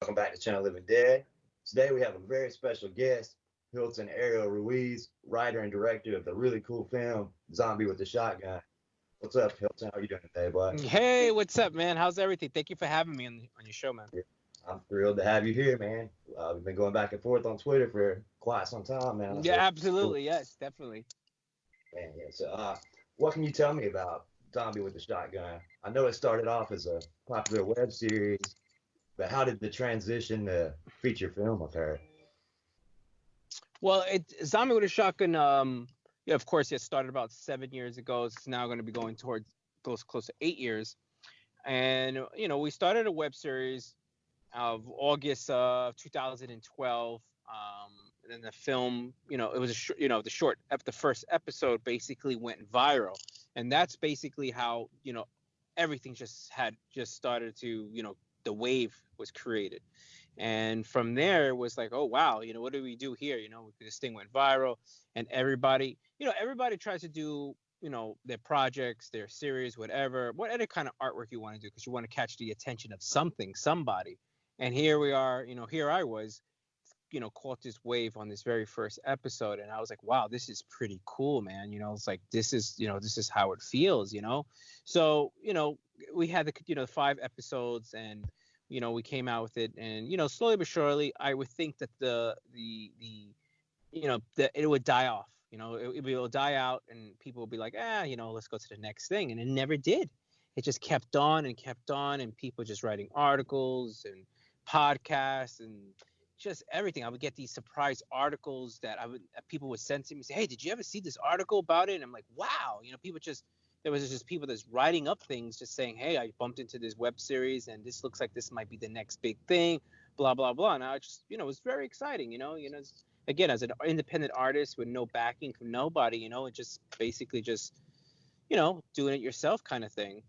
Welcome back to Channel Living Dead. Today we have a very special guest, Hilton Ariel Ruiz, writer and director of the really cool film Zombie with the Shotgun. What's up, Hilton? How are you doing today, bud? Hey, what's up, man? How's everything? Thank you for having me on your show, man. I'm thrilled to have you here, man. We've been going back and forth on Twitter for quite some time now. Yeah, So, absolutely. Yes, definitely. man, yeah. So, what can you tell me about Zombie with the Shotgun? I know it started off as a popular web series, but how did the transition to feature film occur? Well, Zombie with a Shotgun. Yeah, of course, it started about 7 years ago. It's now going to be going towards goes close to 8 years. And we started a web series of August of 2012. And then the film, it was the first episode basically went viral, and that's basically how everything just started to the wave was created. And from there it was like, oh wow, what do we do here? This thing went viral, and everybody tries to do their projects, their series, what other kind of artwork you want to do, because you want to catch the attention of somebody. And here we are, here I was, caught this wave on this very first episode, and I was like, wow, this is pretty cool, man. It's like this is how it feels. So we had the 5 episodes, and we came out with it, and slowly but surely I would think that that it would die off. It will die out, and people will be like, let's go to the next thing, and it never did. It just kept on and kept on, and people just writing articles and podcasts and just everything. I would get these surprise articles that people would send to me, say, hey, did you ever see this article about it? And I'm like, wow, there was just people that's writing up things, just saying, hey, I bumped into this web series, and this looks like this might be the next big thing, blah blah blah. And I just, it was very exciting. Again, as an independent artist with no backing from nobody, it just basically just doing it yourself kind of thing.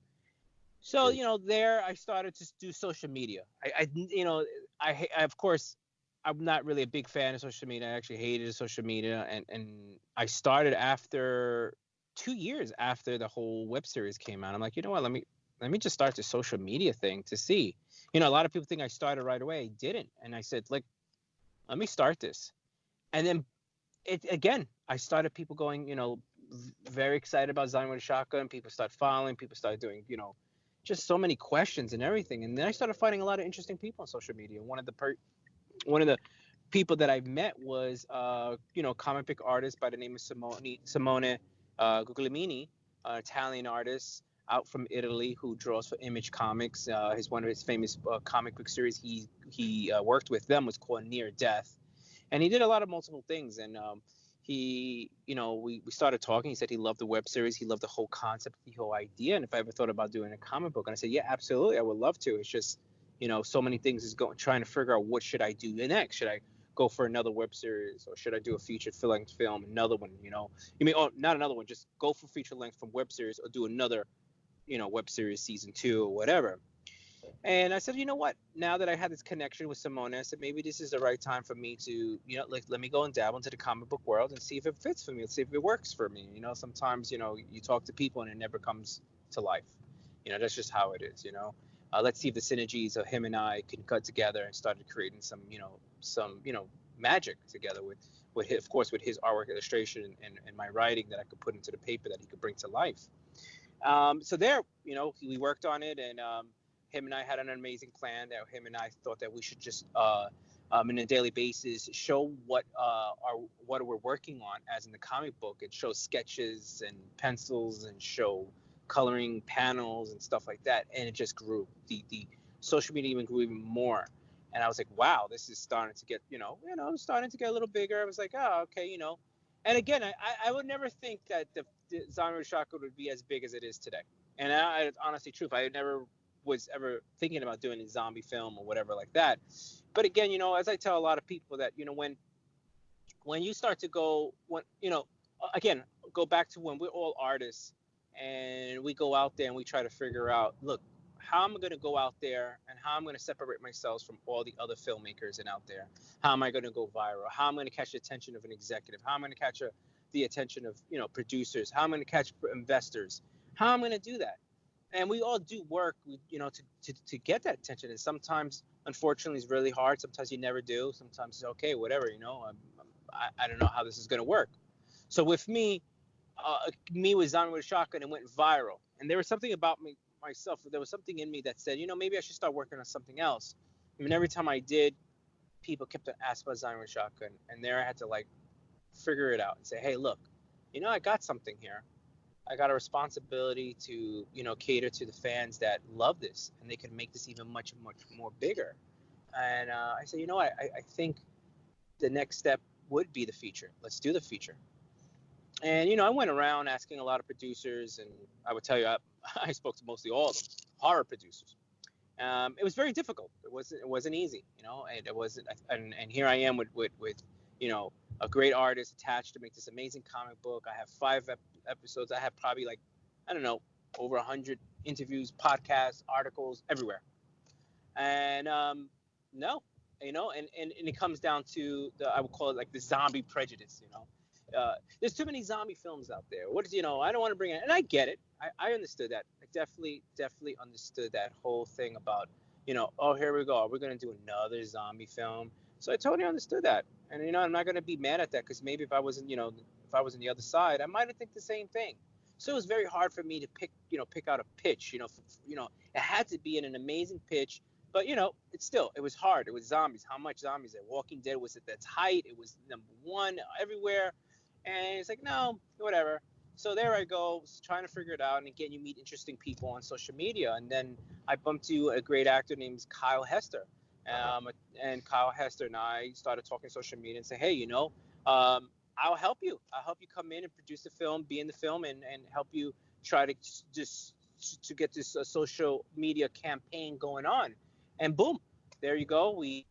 So there I started to do social media. I of course, I'm not really a big fan of social media. I actually hated social media, and I started after 2 years after the whole web series came out. I'm like, you know what? Let me just start the social media thing to see. A lot of people think I started right away. I didn't, and I said, like, let me start this, and then I started people going, very excited about Zion with a Shotgun. People start following. People started doing, just so many questions and everything. And then I started finding a lot of interesting people on social media. One of the people that I met was, comic book artist by the name of Simone Guglielmini, Italian artist out from Italy who draws for Image Comics. One of his famous comic book series he worked with them was called Near Death, and he did a lot of multiple things. And we started talking. He said he loved the web series. He loved the whole concept, the whole idea. And if I ever thought about doing a comic book, and I said, yeah, absolutely, I would love to. It's just, so many things is trying to figure out what should I do next. Should I go for another web series, or should I do a feature length film? Another one, not another one, just go for feature length from web series, or do another, web series season 2 or whatever. And I said, you know what? Now that I had this connection with Simone, I said maybe this is the right time for me to, let me go and dabble into the comic book world and see if it fits for me. Let's see if it works for me. Sometimes, you talk to people and it never comes to life. That's just how it is. Let's see if the synergies of him and I can cut together and started creating some magic together with his, of course, with his artwork, illustration, and my writing that I could put into the paper that he could bring to life. So there, we worked on it, and him and I had an amazing plan that him and I thought that we should just, on a daily basis, show what we're working on as in the comic book. It shows sketches and pencils, and show coloring panels and stuff like that. And it just grew. The social media even grew even more. And I was like, wow, this is starting to get, starting to get a little bigger. I was like, oh, okay, And again, I would never think that the Zombie Shotgun would be as big as it is today. And honestly, truth, I never was ever thinking about doing a zombie film or whatever like that. But again, as I tell a lot of people that, when you start to go, again, go back to when we're all artists and we go out there and we try to figure out, look, how am I going to go out there and how I'm going to separate myself from all the other filmmakers and out there? How am I going to go viral? How am I going to catch the attention of an executive? How am I going to catch the attention of, producers? How am I going to catch investors? How am I going to do that? And we all do work, to get that attention. And sometimes, unfortunately, it's really hard. Sometimes you never do. Sometimes it's okay, whatever. I don't know how this is going to work. So with me with Zombie with a Shotgun, it went viral. And there was something about myself. There was something in me that said, maybe I should start working on something else. I mean, every time I did, people kept asking about Zombie with a Shotgun, and there I had to like figure it out and say, hey, look, I got something here. I got a responsibility to, cater to the fans that love this, and they can make this even much, much more bigger. And I said, I think the next step would be the feature. Let's do the feature. And I went around asking a lot of producers, and I would tell you, I spoke to mostly all of them, horror producers. It was very difficult. It wasn't easy, and it wasn't. And here I am with a great artist attached to make this amazing comic book. I have 5 episodes. I have probably like, I don't know, over 100 interviews, podcasts, articles, everywhere. And no, and it comes down to I would call it like the zombie prejudice. There's too many zombie films out there. I don't want to bring it, and I get it. I understood that. I definitely understood that whole thing about, oh, here we go. We're going to do another zombie film. So I totally understood that. And, I'm not going to be mad at that, because maybe if I wasn't, if I was on the other side, I might have think the same thing. So it was very hard for me to pick out a pitch, it had to be in an amazing pitch. But, it was hard. It was zombies. How much zombies? Walking Dead was at its height. It was #1 everywhere. And it's like, no, whatever. So there I go, trying to figure it out. And again, you meet interesting people on social media. And then I bumped into a great actor named Kyle Hester. And Kyle Hester and I started talking social media and say, hey, I'll help you. I'll help you come in and produce the film, be in the film, and help you try to just to get this social media campaign going on. And boom, there you go. We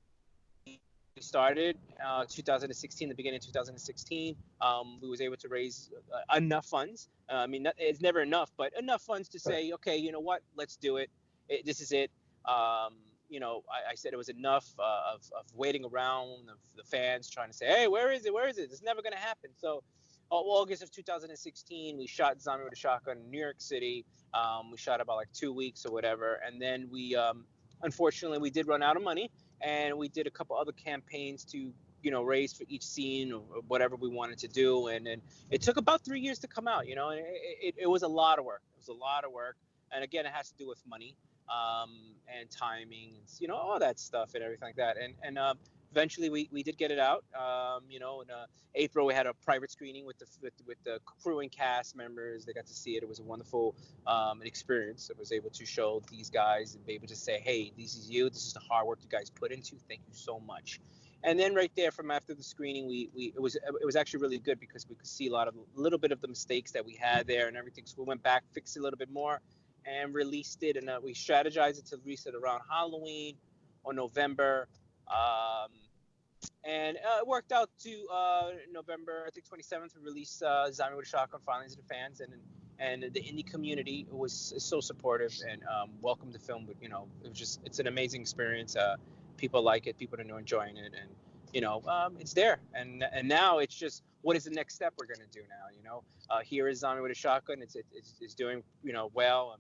started 2016, the beginning of 2016. We was able to raise enough funds. It's never enough, but enough funds to say, okay, you know what, let's do it. This is it. I said it was enough of waiting around, of the fans trying to say, hey, where is it? It's never going to happen. So August of 2016, we shot Zombie with a Shotgun in New York City. We shot about like 2 weeks or whatever. And then we, unfortunately, we did run out of money. And we did a couple other campaigns to, raise for each scene or whatever we wanted to do. And it took about 3 years to come out, and it was a lot of work. It was a lot of work. And again, it has to do with money and timing, and, all that stuff and everything like that. And eventually we did get it out. In April, we had a private screening with the crew and cast members. They got to see it. It was a wonderful experience. I was able to show these guys and be able to say, hey, this is you. This is the hard work you guys put into. Thank you so much. And then right there, from after the screening, it was actually really good, because we could see a little bit of the mistakes that we had there and everything. So we went back, fixed it a little bit more, and released it. And we strategized it to release it around Halloween or November. And it worked out to November, I think 27th, we released Zombie with a Shotgun finally to the fans, and the indie community was so supportive and welcomed the film. But it's an amazing experience. People like it. People are enjoying it, and it's there. And now it's just, what is the next step we're gonna do now? Here is Zombie with a Shotgun. It's doing well.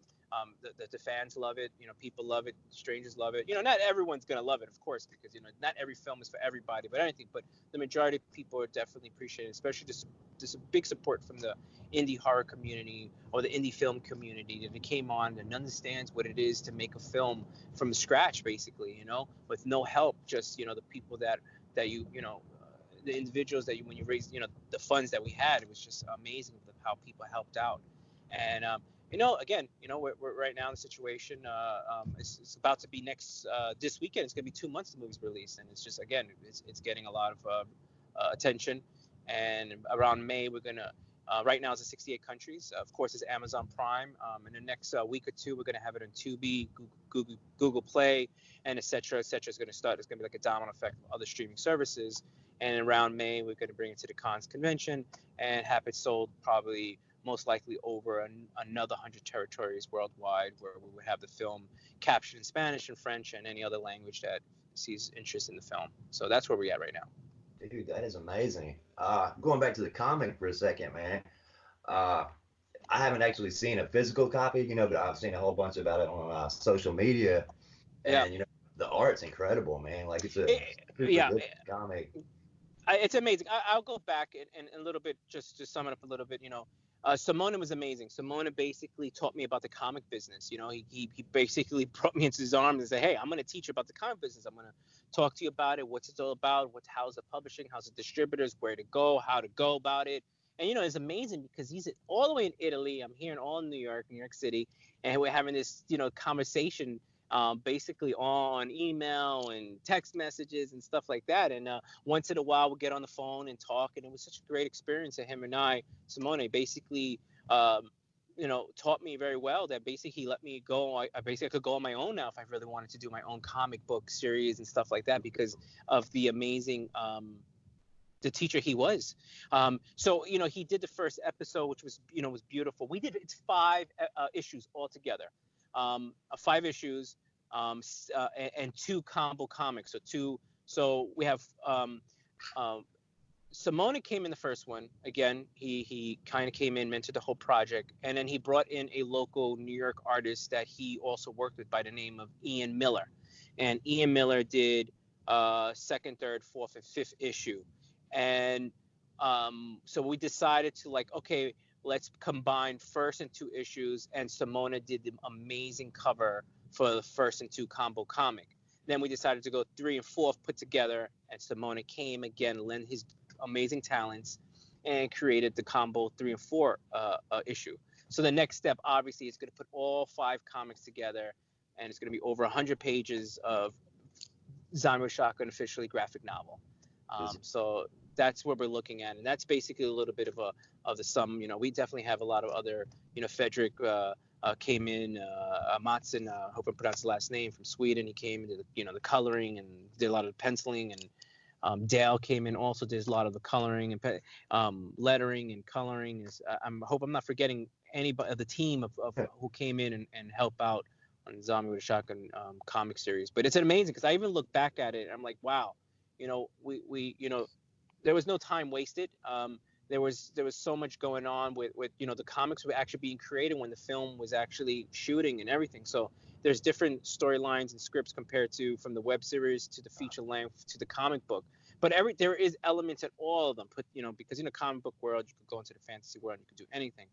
The fans love it. People love it. Strangers love it. Not everyone's gonna love it, of course, because not every film is for everybody. But anything. But the majority of people are definitely appreciating it, especially just a big support from the indie horror community or the indie film community that came on and understands what it is to make a film from scratch, basically. With no help, just the people that you the individuals that when you raise the funds that we had, it was just amazing how people helped out. And again, we're right now in the situation. It's about to be this weekend. It's going to be 2 months the movie's released, and it's just, again, it's getting a lot of attention. And around May, we're gonna. Right now, it's in 68 countries. Of course, it's Amazon Prime. In the next week or two, we're gonna have it on Tubi, Google Play, and et cetera, et cetera. It's gonna start. It's gonna be like a domino effect of other streaming services. And around May, we're gonna bring it to the Cannes convention and have it sold probably, most likely, over another 100 territories worldwide, where we would have the film captioned in Spanish and French and any other language that sees interest in the film. So that's where we're at right now. Dude, that is amazing. Going back to the comic for a second, man. I haven't actually seen a physical copy, but I've seen a whole bunch about it on social media, Yeah. and the art's incredible, man. Like it's a Eh, super yeah. good comic. It's amazing. I'll go back and a little bit, just to sum it up a little bit. Simona was amazing. Simona basically taught me about the comic business. He basically brought me into his arms and said, "Hey, I'm going to teach you about the comic business. I'm going to talk to you about it, what's it all about, how's the publishing, how's the distributors, where to go, how to go about it." And it's amazing because he's all the way in Italy. I'm here in New York City, and we're having this conversation basically on email and text messages and stuff like that. And once in a while, we'll get on the phone and talk. And it was such a great experience that him and Simone, basically, taught me very well that basically he let me go. I basically could go on my own now if I really wanted to do my own comic book series and stuff like that because of the amazing the teacher he was. So he did the first episode, which was was beautiful. It's 5 issues altogether. 5 issues, and 2 combo comics. So we have Simona came in the first one. Again, he kind of came in, mentored the whole project, and then he brought in a local New York artist that he also worked with by the name of Ian Miller. And Ian Miller did 2nd, 3rd, 4th, and 5th issue. And so we decided to okay, let's combine 1st and 2 issues, and Simona did the amazing cover for the 1st and 2 combo comic. Then we decided to go 3 and 4th put together, and Simona came again, lent his amazing talents, and created the combo 3 and 4 issue. So the next step, obviously, is going to put all 5 comics together, and it's going to be over 100 pages of Zombie with Shotgun officially graphic novel. So that's what we're looking at, and that's basically a little bit of the sum. We definitely have a lot of other. Frederick came in, Matson, hope I pronounced the last name, from Sweden. He came into the coloring and did a lot of the penciling, and Dale came in, also did a lot of the coloring and lettering and coloring. I hope I'm not forgetting anybody of the team of who came in and help out on Zombie with a Shotgun comic series. But it's amazing because I even look back at it and I'm like, wow, we there was no time wasted. There was so much going on with the comics were actually being created when the film was actually shooting and everything. So there's different storylines and scripts compared to from the web series to the feature length to the comic book. But there is elements in all of them. Because in a comic book world, you could go into the fantasy world and you could do anything.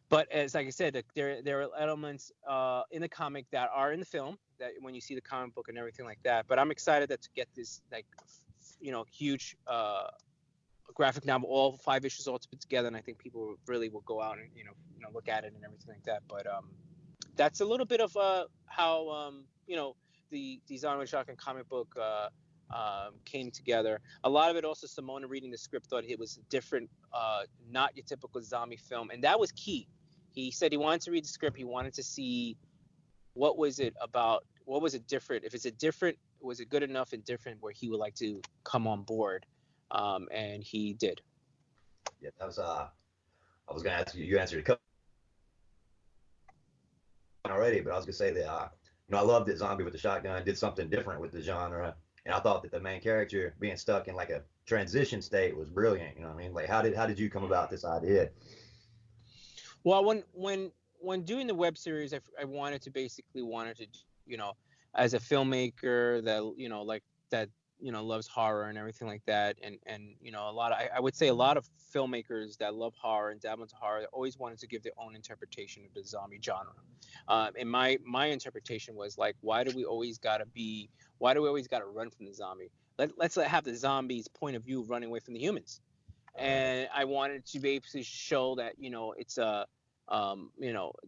But like I said, there are elements in the comic that are in the film that when you see the comic book and everything like that. But I'm excited to get this huge graphic novel, all 5 issues all put together, and I think people really will go out and look at it and everything like that. But that's a little bit of how the Zombie Shotgun comic book came together. A lot of it also, Simona reading the script thought it was different, not your typical zombie film, and that was key. He said he wanted to read the script. He wanted to see what was it about, what was it different. If it's a different, was it good enough and different where he would like to come on board, and he did. Yeah, that was I was gonna ask you. You answered a couple already, but I was gonna say that I loved that Zombie with the Shotgun did something different with the genre, and I thought that the main character being stuck in like a transition state was brilliant. You know what I mean? Like how did you come about this idea? Well, when doing the web series, I wanted to as a filmmaker that like that loves horror and everything like that, and a lot of, I would say a lot of filmmakers that love horror and dabble into horror always wanted to give their own interpretation of the zombie genre. And my interpretation was like, why do we always gotta run from the zombie? Let's have the zombie's point of view running away from the humans. And I wanted to basically show that it's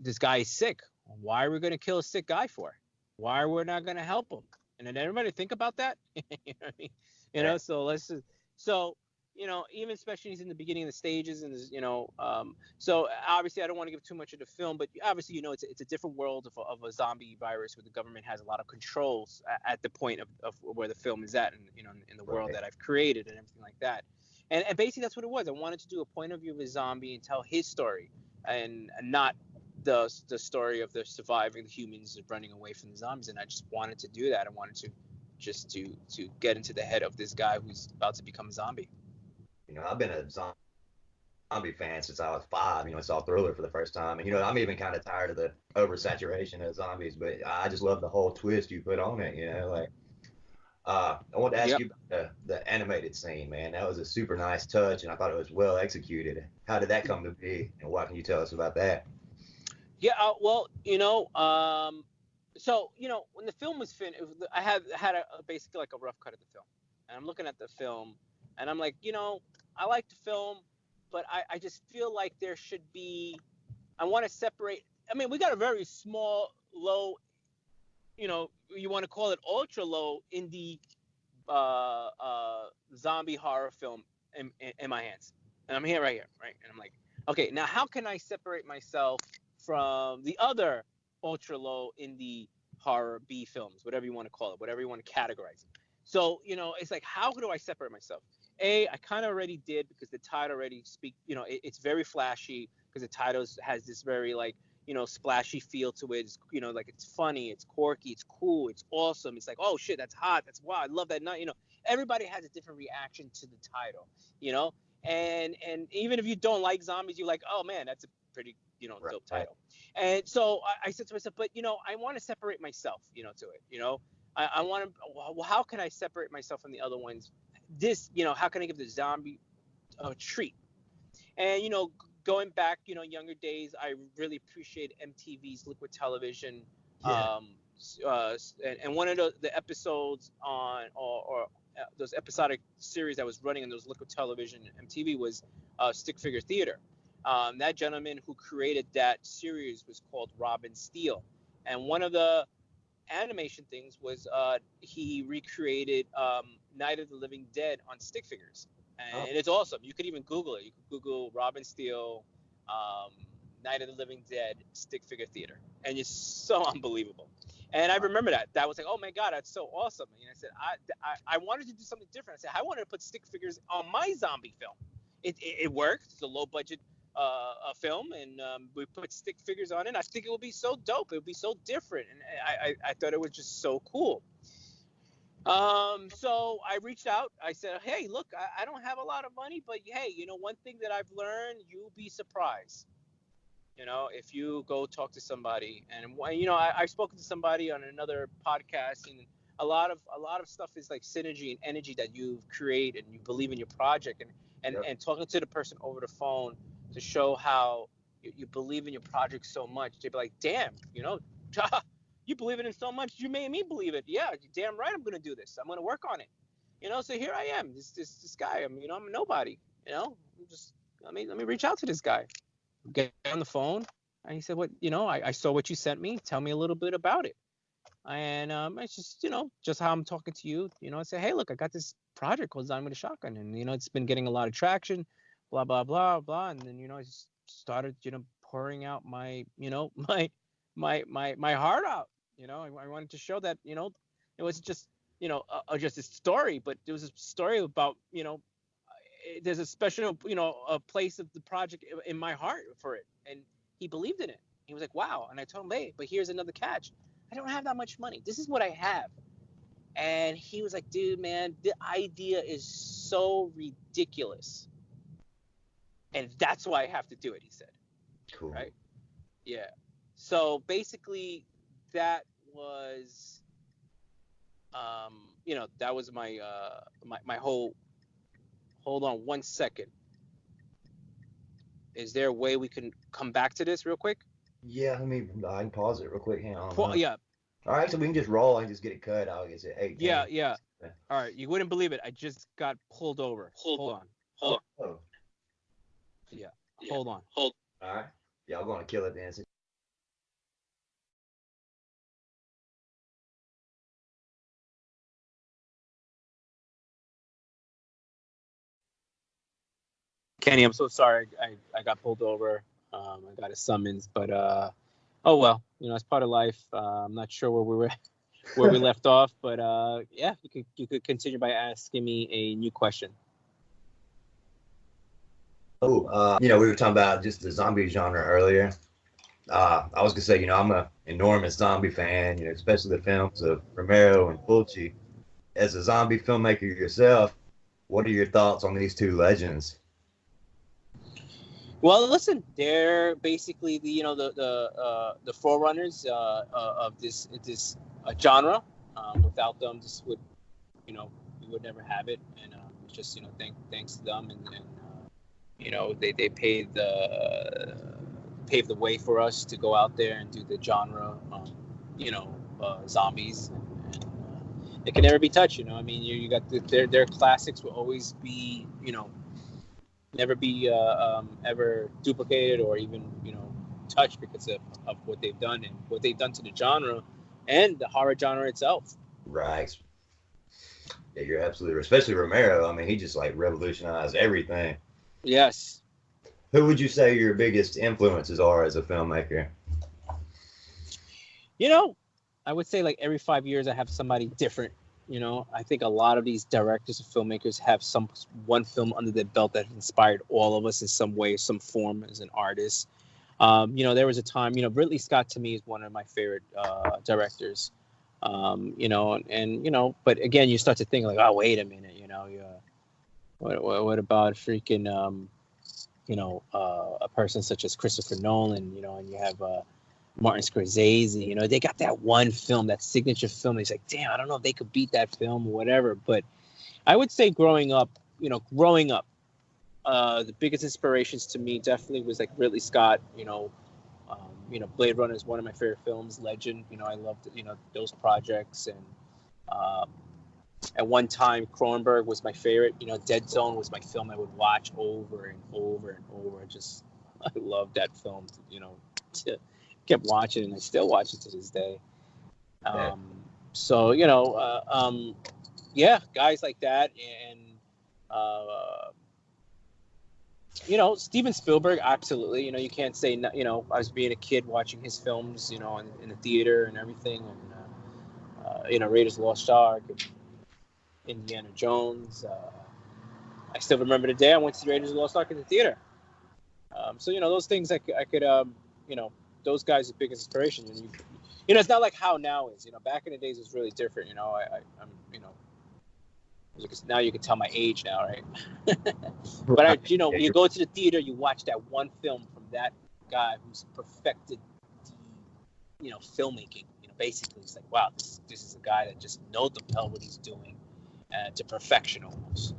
this guy is sick. Why are we going to kill a sick guy for? Why are we not going to help him? And then everybody think about that. You know what I mean? So let's just, even especially in the beginning of the stages, and so obviously I don't want to give too much of the film, but obviously it's a different world of a zombie virus where the government has a lot of controls at the point of where the film is at, and in the world that I've created and everything like that. And basically that's what it was. I wanted to do a point of view of a zombie and tell his story, and not the story of the surviving humans running away from the zombies. And I just wanted to do that. I wanted to just to get into the head of this guy who's about to become a zombie. I've been a zombie zombie fan since I was 5. I saw Thriller for the first time, and I'm even kind of tired of the oversaturation of zombies, but I just love the whole twist you put on it. Like I want to ask Yep. you about the animated scene, man. That was a super nice touch, and I thought it was well executed. How did that come to be, and what can you tell us about that? Yeah. Well, so when the film was finished, I had basically like a rough cut of the film, and I'm looking at the film, and I'm like, I like the film, but I just feel like there should be. I want to separate. I mean, we got a very small, low, you want to call it ultra low indie zombie horror film in my hands, and I'm here right here, right, and I'm like, okay, now how can I separate myself from the other ultra low indie horror B films, whatever you want to call it, whatever you want to categorize it. So it's like, how do I separate myself? I kind of already did, because the title already speak. It's very flashy, because the title has this very like splashy feel to it. It's, like it's funny, it's quirky, it's cool, it's awesome. It's like, oh shit, that's hot, that's wow, I love that night. Everybody has a different reaction to the title. And even if you don't like zombies, you're like, oh man, that's a pretty Right. dope title. And so I said to myself, but I want to separate myself, to it. I want to. Well, how can I separate myself from the other ones? How can I give the zombie a treat? And going back, younger days, I really appreciate MTV's Liquid Television. Yeah. And one of the episodes on or those episodic series that was running on those Liquid Television MTV was Stick Figure Theater. That gentleman who created that series was called Robin Steele, and one of the animation things was he recreated Night of the Living Dead on stick figures, Oh, and it's awesome. You could even Google it. You could Google Robin Steele, Night of the Living Dead stick figure theater, and it's so unbelievable. And I remember that. That was like, oh my god, that's so awesome. And I said, I wanted to do something different. I said, I wanted to put stick figures on my zombie film. It worked. It's a low budget a film, and we put stick figures on it. I think it would be so dope. It would be so different, and I thought it was just so cool. So I reached out. I said, hey, look, I don't have a lot of money, but hey, one thing that I've learned, you'll be surprised. If you go talk to somebody, and I've spoken to somebody on another podcast, and a lot of stuff is like synergy and energy that you create, and you believe in your project, yep. and talking to the person over the phone to show how you believe in your project so much. They'd be like, damn, you believe in it so much, you made me believe it. Yeah, you're damn right, I'm gonna do this. I'm gonna work on it. So here I am, this guy. I'm a nobody. Let me reach out to this guy. Get on the phone, and he said, what, I saw what you sent me. Tell me a little bit about it. And it's just how I'm talking to you. I say, hey, look, I got this project called Design with a Shotgun, and it's been getting a lot of traction, blah blah blah blah. And then I just started pouring out my my heart out. I wanted to show that it was just just a story, but it was a story about there's a special a place of the project in my heart for it, and he believed in it. He was like, wow. And I told him, hey, but here's another catch. I don't have that much money. This is what I have. And he was like, dude, man, the idea is so ridiculous, and that's why I have to do it, he said. Cool. Right. Yeah. So basically that was that was my my whole. Hold on one second. Is there a way we can come back to this real quick? Yeah, I can pause it real quick. Hang on. Yeah. All right, so we can just roll and just get it cut. I'll get it 18. Yeah. All right, you wouldn't believe it. I just got pulled over. Hold on. Oh. Yeah. Hold on. All right. Yeah, I'm going to kill it then. Kenny, I'm so sorry. I got pulled over. I got a summons, but oh well. It's part of life. I'm not sure where we left off, but yeah, you could continue by asking me a new question. Oh, we were talking about just the zombie genre earlier. I was gonna say, I'm an enormous zombie fan, especially the films of Romero and Fulci. As a zombie filmmaker yourself, what are your thoughts on these two legends? Well, listen, they're basically the forerunners of this genre. Without them, this would we would never have it, and it's just thanks to them, and they paved the way for us to go out there and do the genre, zombies, and it can never be touched. I mean, you got their classics will always be never be ever duplicated or even touched because of what they've done and what they've done to the genre and the horror genre itself. Right. Yeah, you're absolutely, especially Romero. I mean, he just like revolutionized everything. Yes. Who would you say your biggest influences are as a filmmaker? I would say like every 5 years I have somebody different. I think a lot of these directors and filmmakers have one film under their belt that inspired all of us in some way, some form as an artist. There was a time, Ridley Scott to me is one of my favorite directors. But again, you start to think like, oh, wait a minute, what about freaking, a person such as Christopher Nolan, and you have Martin Scorsese, they got that one film, that signature film. He's like, damn, I don't know if they could beat that film or whatever. But I would say growing up, the biggest inspirations to me definitely was like Ridley Scott, Blade Runner is one of my favorite films. Legend, I loved, those projects. And at one time, Cronenberg was my favorite. Dead Zone was my film I would watch over and over and over. I loved that film, kept watching, and I still watch it to this day. So guys like that, and Steven Spielberg, absolutely. You can't say I was being a kid watching his films, in the theater and everything, and Raiders of the Lost Ark, and Indiana Jones. I still remember the day I went to the Raiders of the Lost Ark in the theater. So those things I could those guys are biggest inspiration. It's not like how now is. Back in the days it's really different. I'm because now you can tell my age now, right? But when you go to the theater, you watch that one film from that guy who's perfected the filmmaking. Basically it's like, wow, this is a guy that just knows the hell what he's doing to perfection almost.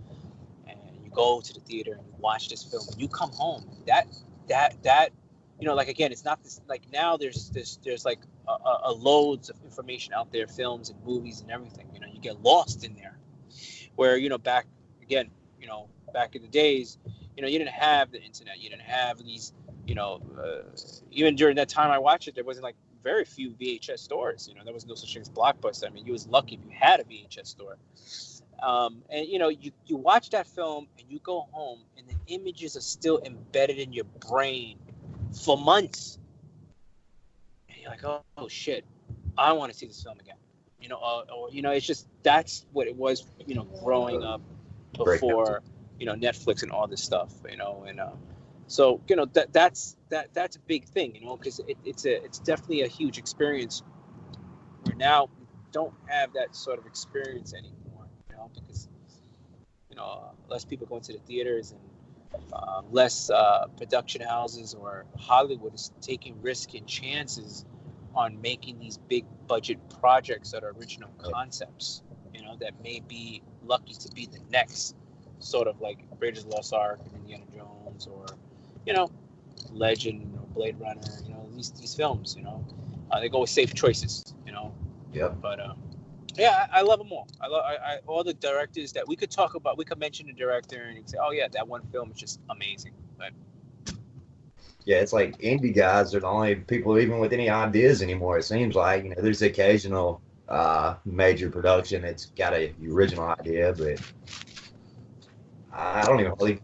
And you go to the theater and you watch this film, and you come home. That like, again, it's not this, like, now there's like a loads of information out there, films and movies and everything. You get lost in there. Where back in the days, you didn't have the internet, you didn't have these, even during that time I watched it, there wasn't like very few VHS stores. There was no such thing as Blockbuster. I mean, you was lucky if you had a VHS store. And you watch that film and you go home and the images are still embedded in your brain for months, and you're like, oh shit, I want to see this film again. It's just, that's what it was, growing up before, Netflix and all this stuff, and so that's a big thing, because it's definitely a huge experience. Where now we don't have that sort of experience anymore, because less people go into the theaters, and less production houses or Hollywood is taking risks and chances on making these big budget projects that are original concepts, that may be lucky to be the next sort of like Raiders of the Lost Ark, Indiana Jones, or Legend, or Blade Runner. These films. They go with safe choices. Yep. But I love them all. I all the directors that we could talk about. We could mention the director and say, oh yeah, that one film is just amazing. But yeah, it's like indie guys are the only people even with any ideas anymore. It seems like there's the occasional major production that's got a original idea, but I don't even really.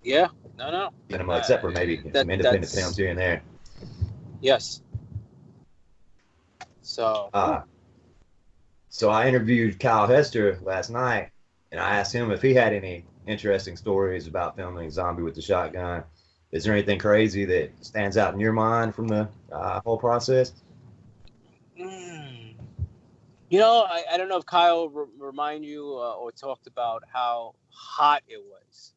Yeah, no. Except for maybe some independent films here and there. Yes. So I interviewed Kyle Hester last night, and I asked him if he had any interesting stories about filming Zombie with the Shotgun. Is there anything crazy that stands out in your mind from the whole process? I don't know if Kyle remind you or talked about how hot it was.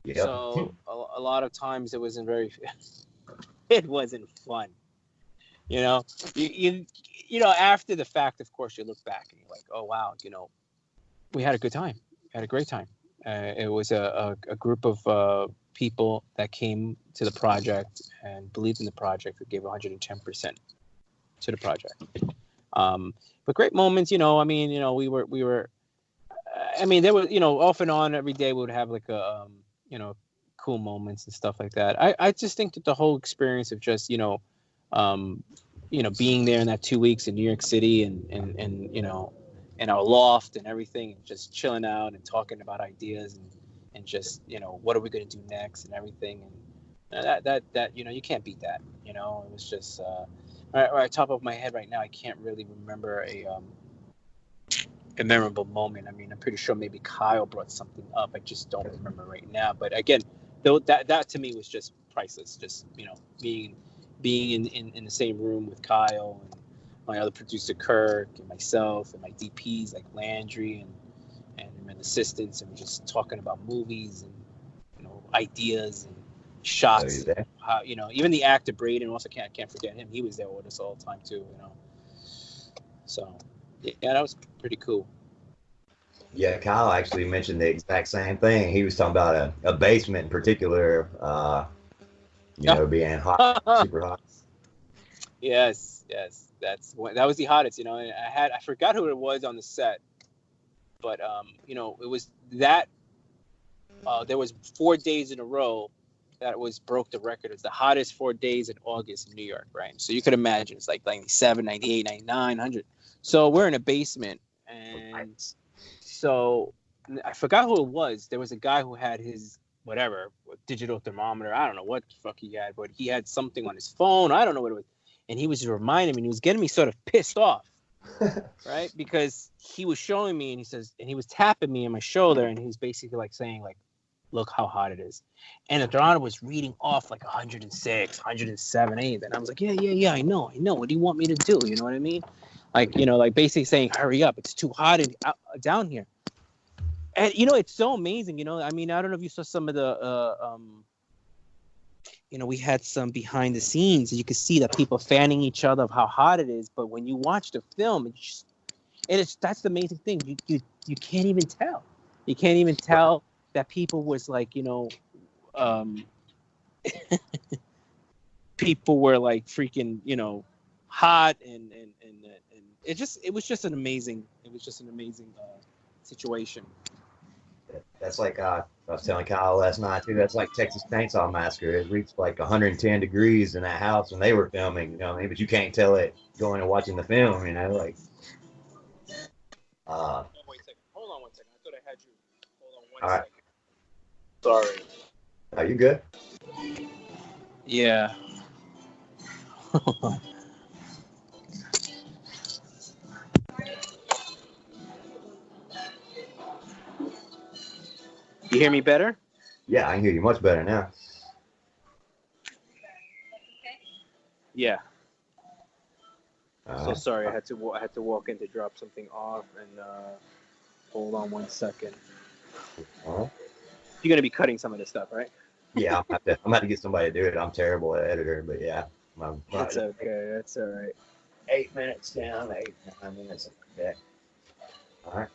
Yep. So a lot of times it wasn't very, it wasn't fun. You know, after the fact, of course, you look back and you're like, oh wow, we had a good time, had a great time. It was a group of people that came to the project and believed in the project, that gave 110% to the project. But great moments, I mean, we were, I mean, there was, off and on every day we would have like cool moments and stuff like that. I just think that the whole experience of just, being there in that 2 weeks in New York City and in our loft and everything, and just chilling out and talking about ideas and just, what are we going to do next and everything. And that you can't beat that. It was just, right top of my head right now, I can't really remember a memorable moment. I mean, I'm pretty sure maybe Kyle brought something up. I just don't remember right now. But again, though, that to me was just priceless. Just being in the same room with Kyle and my other producer Kirk and myself and my DPs like Landry and my assistants, and just talking about movies and ideas and shots. How, even the actor Braden, also can't forget him. He was there with us all the time too. So yeah, that was pretty cool. Yeah, Kyle actually mentioned the exact same thing. He was talking about a basement in particular, being hot, super hot. Yes, that was the hottest. I forgot who it was on the set, but it was that. There was 4 days in a row that broke the record. It's the hottest 4 days in August in New York, right? So you could imagine it's like 97, 98, 99, 100. So we're in a basement, and so I forgot who it was. There was a guy who had his whatever digital thermometer. I don't know what the fuck he had, but he had something on his phone. I don't know what it was, and he was reminding me. And he was getting me sort of pissed off, right? Because he was showing me, and he was tapping me on my shoulder, and he was basically like saying like, look how hot it is. And the thermometer was reading off like 106, 107, 8. And I was like, yeah, I know. What do you want me to do? You know what I mean? Like, like basically saying, hurry up. It's too hot down here. And, it's so amazing. I mean, I don't know if you saw some of the, we had some behind the scenes. And you could see that people fanning each other of how hot it is. But when you watch the film, that's the amazing thing. You can't even tell. You can't even tell that people was like, people were like freaking, hot and it was just an amazing situation. That's like I was telling Kyle last night too. That's like Texas Chainsaw Massacre. It reached like 110 degrees in that house when they were filming. You know what I mean? But you can't tell it going and watching the film. Like. Hold on one second. I thought I had you. Hold on all right. Sorry. Are you good? Yeah. You hear me better? Yeah, I can hear you much better now. Yeah. So sorry, I had to walk in to drop something off, and hold on one second. You're gonna be cutting some of this stuff, right? Yeah, I'm gonna have to get somebody to do it. I'm terrible at editor, but yeah. That's okay. That's all right. 8 minutes down, 9 minutes. Okay. All right.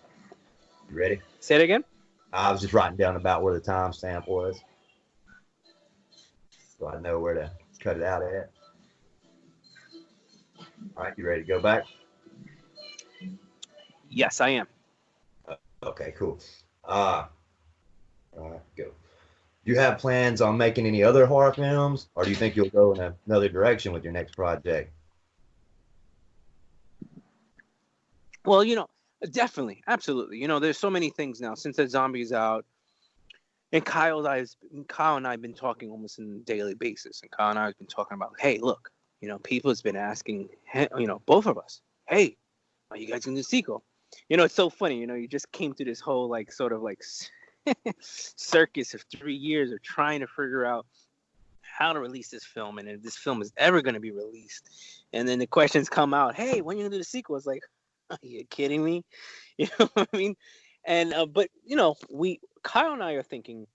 You ready? Say it again. I was just writing down about where the timestamp was, so I know where to cut it out at. All right, you ready to go back? Yes, I am. Okay, cool. All right, go. Do you have plans on making any other horror films, or do you think you'll go in another direction with your next project? Well, definitely, absolutely. There's so many things now since the zombie's out, and Kyle and I have been talking almost on a daily basis, and Kyle and I have been talking about, hey, look, people has been asking, both of us, hey, are you guys gonna do a sequel? It's so funny, you just came through this whole like sort of like circus of 3 years of trying to figure out how to release this film and if this film is ever going to be released. And then the questions come out, hey, when are you going to do the sequel? It's like, are you kidding me? You know what I mean? And, but, Kyle and I are thinking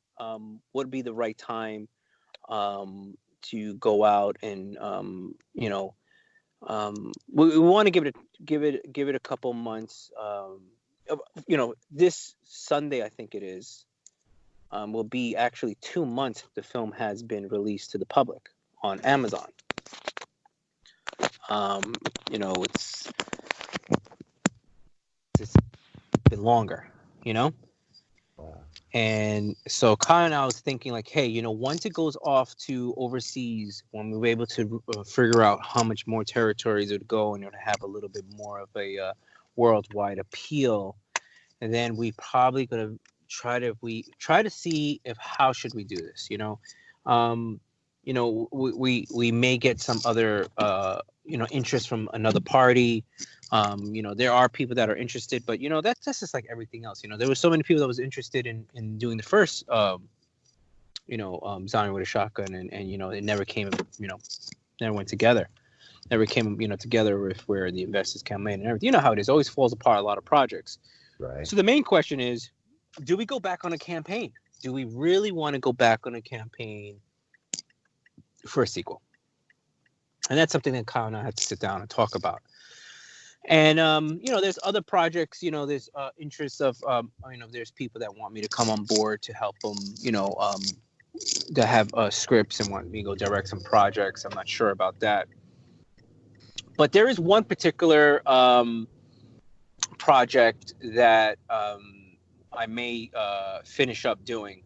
would be the right time to go out and we want to give it a couple months. This Sunday I think it is will be actually 2 months the film has been released to the public on Amazon. It's been longer, Wow. And so kind of I was thinking like, hey, once it goes off to overseas, when we were able to figure out how much more territories it would go and it would have a little bit more of a worldwide appeal, and then we probably gonna try to see if how should we do this, we may get some other interest from another party. There are people that are interested, but that's just like everything else. There were so many people that was interested in doing the first Zombie with a Shotgun, and it never came, never went together. Never came, together with where the investors come in and everything. You know how it is. Always falls apart, a lot of projects. Right. So the main question is, do we go back on a campaign? Do we really want to go back on a campaign for a sequel? And that's something that Kyle and I had to sit down and talk about. And there's other projects. There's interests of there's people that want me to come on board to help them. To have scripts and want me to go direct some projects. I'm not sure about that. But there is one particular project that I may finish up doing.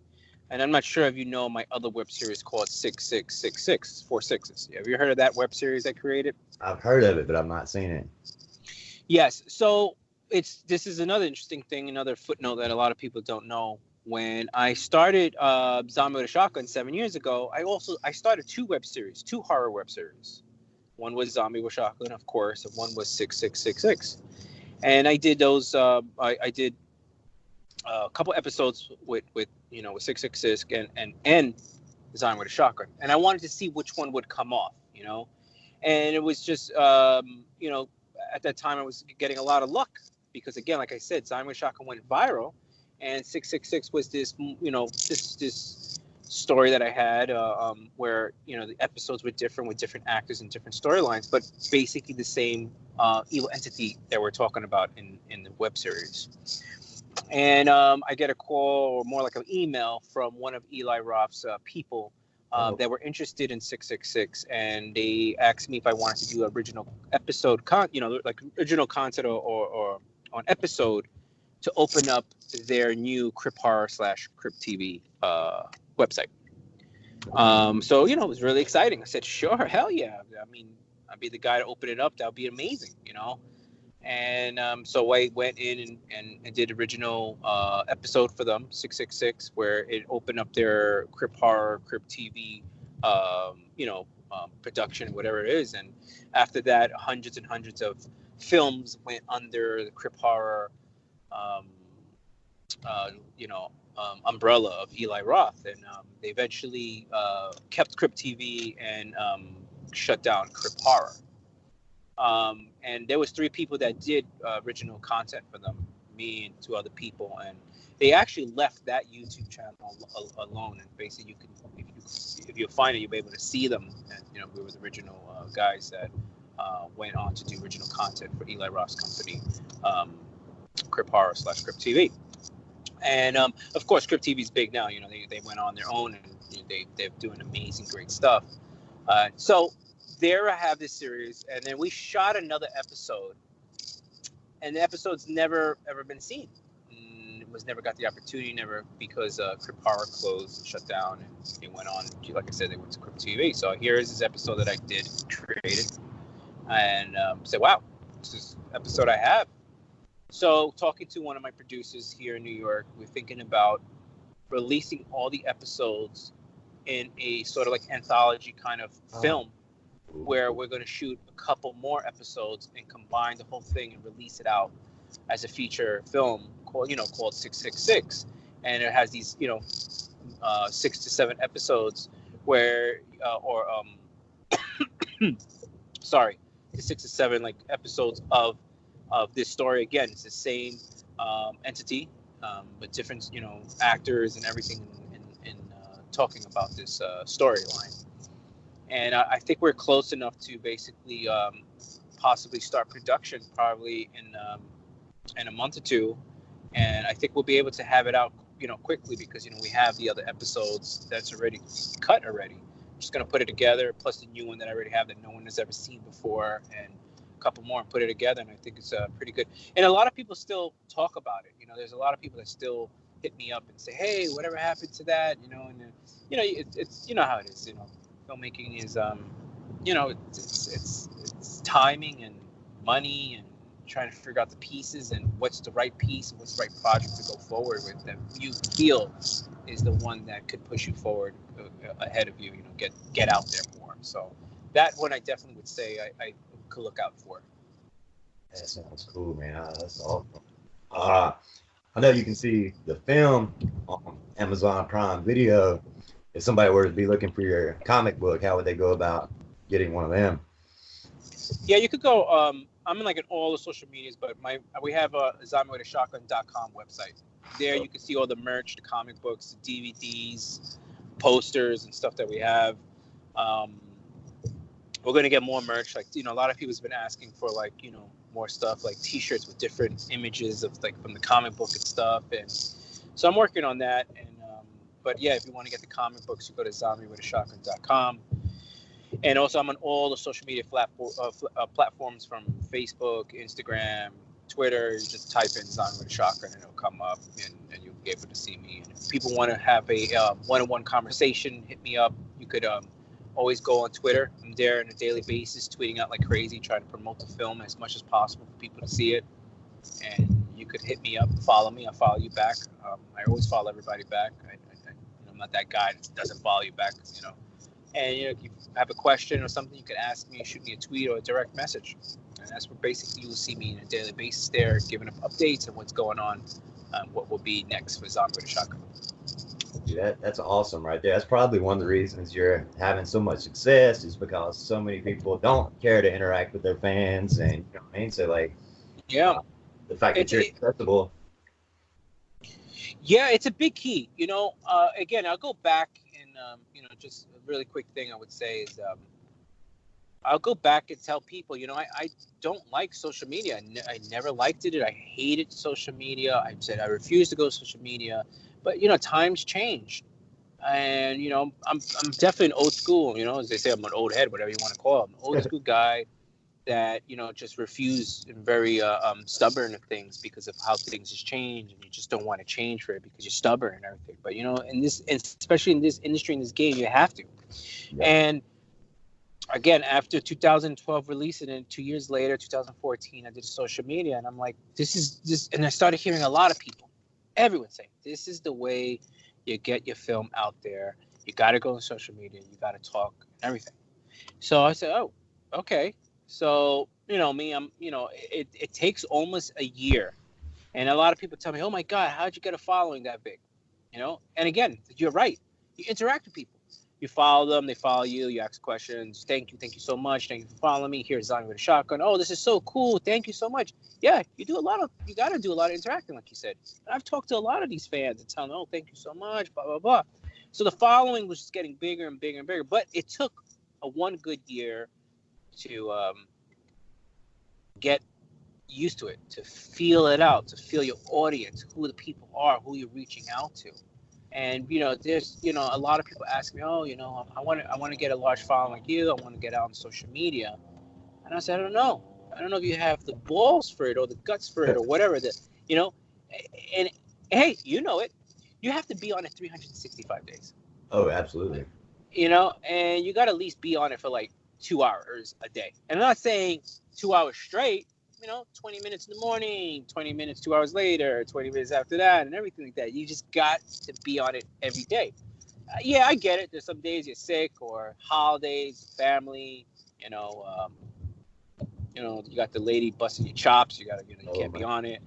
And I'm not sure if you know my other web series called 6666, 4 sixes. Have you heard of that web series I created? I've heard of it, but I've not seen it. Yes. So this is another interesting thing, another footnote that a lot of people don't know. When I started Zombie with a Shotgun 7 years ago, I started two horror web series. One was Zombie with a Shotgun, of course, and one was 6666. And I did those. I did a couple episodes with 666 and Zombie with a Shotgun, and I wanted to see which one would come off, and it was just at that time I was getting a lot of luck because, again, like I said, Zombie with a Shotgun went viral, and 666 was this this story that I had where the episodes were different with different actors and different storylines, but basically the same evil entity that we're talking about in the web series. And I get a call, or more like an email, from one of Eli Roth's people that were interested in 666, and they asked me if I wanted to do original episode original content or on episode to open up their new Crypt Horror / Crypt TV website. So it was really exciting. I said, sure, hell yeah. I mean, I'd be the guy to open it up. That would be amazing, And so I went in and did original episode for them, 666, where it opened up their Crypt Horror, Crypt TV, production, whatever it is. And after that, hundreds and hundreds of films went under the Crypt Horror, umbrella of Eli Roth. And they eventually kept Crypt TV and shut down Crypt Horror. And there was 3 people that did original content for them, me and 2 other people, and they actually left that YouTube channel alone. And basically, you can, if you find it, you'll be able to see them. And we were the original guys that went on to do original content for Eli Roth's company, Crypt Horror / Crypt TV. And of course, Crypt TV is big now. They went on their own, and they're doing amazing, great stuff. So there I have this series, and then we shot another episode, and the episode's never ever been seen. It was never got the opportunity, because Crypt Horror closed and shut down, and they went on. Like I said, they went to Crypt TV. So here is this episode that I created, and said, "Wow, this is the episode I have." So talking to one of my producers here in New York, we're thinking about releasing all the episodes in a sort of like anthology kind of film, where we're going to shoot a couple more episodes and combine the whole thing and release it out as a feature film called 666. And it has these, 6 to 7 episodes where, sorry, 6 to 7 like episodes of this story. Again, it's the same entity, but different, actors and everything talking about this storyline. And I think we're close enough to basically possibly start production probably in a month or two. And I think we'll be able to have it out, quickly because, we have the other episodes that's already cut already. I'm just going to put it together, plus the new one that I already have that no one has ever seen before, and a couple more, and put it together. And I think it's pretty good. And a lot of people still talk about it. There's a lot of people that still hit me up and say, hey, whatever happened to that? And, it's how it is, filmmaking is, it's timing and money and trying to figure out the pieces and what's the right piece and what's the right project to go forward with that you feel is the one that could push you forward ahead of you, get out there more. So that one I definitely would say I could look out for. That sounds cool, man. That's awesome. I know you can see the film on Amazon Prime Video. If somebody were to be looking for your comic book, how would they go about getting one of them? Yeah, you could go. I'm in in all the social medias, but we have a zombiewithashotgun.com website. There you can see all the merch, the comic books, the DVDs, posters, and stuff that we have. We're gonna get more merch. A lot of people's been asking for more stuff like T-shirts with different images of from the comic book and stuff, and so I'm working on that. And but yeah, if you want to get the comic books, you go to zombiewithashotgun.com. And also, I'm on all the social media platforms from Facebook, Instagram, Twitter. You just type in Zombie with a Shotgun and it'll come up, and you'll be able to see me. And if people want to have a one-on-one conversation, hit me up. You could always go on Twitter. I'm there on a daily basis, tweeting out like crazy, trying to promote the film as much as possible for people to see it. And you could hit me up, follow me. I'll follow you back. I always follow everybody back. I'm not that guy that doesn't follow you back, And if you have a question or something, you can ask me, shoot me a tweet or a direct message. And that's where basically you will see me on a daily basis there, giving up updates on what's going on, what will be next for Zombie with a Shotgun. Yeah, that's awesome right there. That's probably one of the reasons you're having so much success is because so many people don't care to interact with their fans, and what I mean. So the fact that you're accessible. Yeah, it's a big key. Again, I'll go back and just a really quick thing I would say is I'll go back and tell people, I don't like social media. I never liked it. I hated social media. I said I refuse to go to social media. But times change, and I'm definitely an old school. As they say, I'm an old head, whatever you want to call it. I'm an old school guy that just refuse and very stubborn of things because of how things has changed, and you just don't want to change for it because you're stubborn and everything. But especially in this industry, in this game, you have to. Yeah. And again, after 2012 release, and then 2 years later, 2014, I did social media, and I'm like, this is, and I started hearing a lot of people, everyone saying, this is the way you get your film out there. You got to go on social media. You got to talk and everything. So I said, oh, okay. So, me, it takes almost a year. And a lot of people tell me, oh my God, how'd you get a following that big? And again, you're right. You interact with people. You follow them, they follow you, you ask questions. Thank you so much. Thank you for following me. Here's Zombie with a Shotgun. Oh, this is so cool. Thank you so much. Yeah, you got to do a lot of interacting, like you said. And I've talked to a lot of these fans and tell them, oh, thank you so much, blah, blah, blah. So the following was just getting bigger and bigger and bigger. But it took one good year to get used to it, to feel it out, to feel your audience, who the people are, who you're reaching out to. And there's a lot of people ask me, oh, I want to get a large following like you. I want to get out on social media. And I said, I don't know if you have the balls for it or the guts for it or whatever. And hey, it. You have to be on it 365 days. Oh, absolutely. And you got to at least be on it for like 2 hours a day. And I'm not saying 2 hours straight. 20 minutes in the morning, 20 minutes 2 hours later, 20 minutes after that, and everything like that. You just got to be on it every day. Yeah, I get it. There's some days you're sick or holidays, family. You got the lady busting your chops. You can't be on it.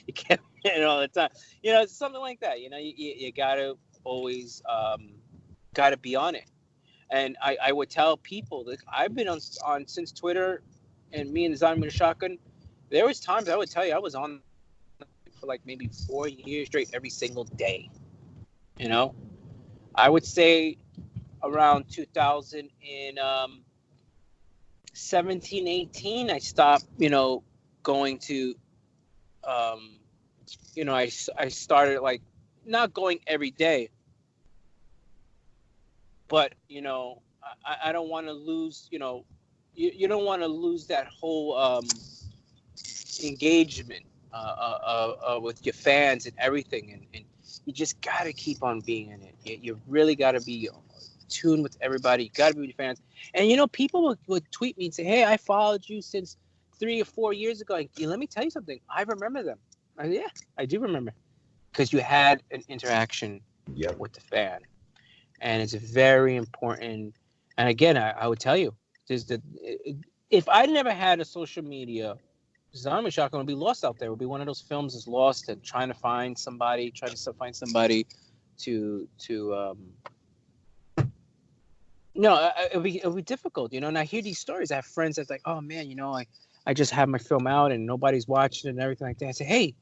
You can't be on it all the time. It's something like that. You gotta always gotta be on it. And I would tell people that I've been on since Twitter. And me and the Zombie with a Shotgun, there was times I would tell you I was on for like maybe 4 years straight every single day. You know, I would say around 2017, 18, I stopped, going to, um, I started like not going every day, but, I don't want to lose, you don't want to lose that whole engagement with your fans and everything. And you just got to keep on being in it. You really got to be tuned with everybody. You got to be with your fans. And, people would tweet me and say, hey, I followed you since 3 or 4 years ago. And let me tell you something. I remember them. Yeah, I do remember. Because you had an interaction with the fan. And it's very important. And again, I would tell you, if I never had a social media, Zombie Shotgun would be lost out there. It would be one of those films that's lost and trying to find somebody to no, it'll be difficult, and I hear these stories. I have friends that's like, oh man, I just have my film out and nobody's watching it and everything like that. I say, hey,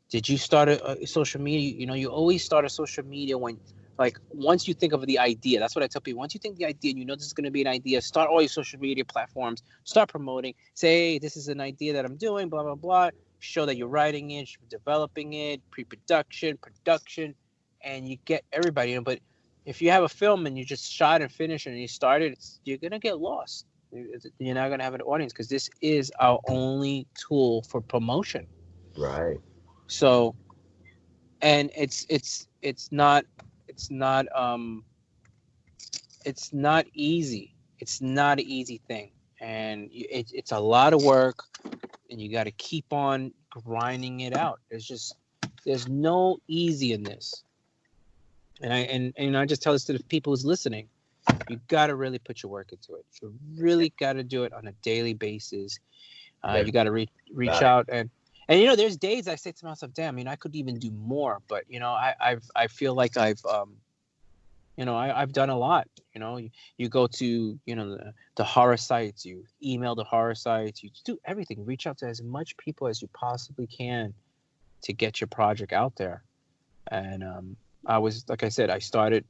did you start a social media? You always start a social media when, like, once you think of the idea. That's what I tell people. Once you think the idea and this is going to be an idea, start all your social media platforms, start promoting, say, hey, this is an idea that I'm doing, blah, blah, blah. Show that you're writing it, developing it, pre-production, production, and you get everybody. But if you have a film and you just shot and finished and you started, you're going to get lost. You're not going to have an audience because this is our only tool for promotion. Right. So, and it's not easy. It's not an easy thing, and it's a lot of work, and you got to keep on grinding it out. There's no easy in this, and I just tell this to the people who's listening. You got to really put your work into it. You really got to do it on a daily basis. You got to reach out and there's days I say to myself, damn, I could even do more, but I feel like I've done a lot. You go to the horror sites, you email the horror sites, you do everything, reach out to as much people as you possibly can to get your project out there. And I was, like I said, I started,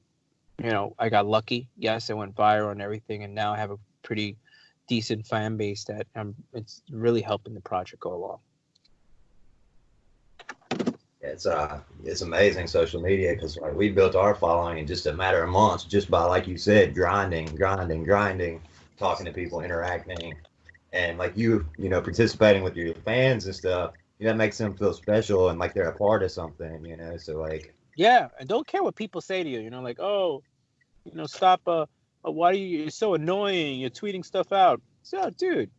I got lucky. Yes, it went viral and everything, and now I have a pretty decent fan base that it's really helping the project go along. It's amazing social media because like we built our following in just a matter of months just by, like you said, grinding, talking to people, interacting, and like participating with your fans and stuff. That makes them feel special and like they're a part of something. So like, yeah, and don't care what people say to you. Like, oh, stop. Why you're so annoying? You're tweeting stuff out. So, dude,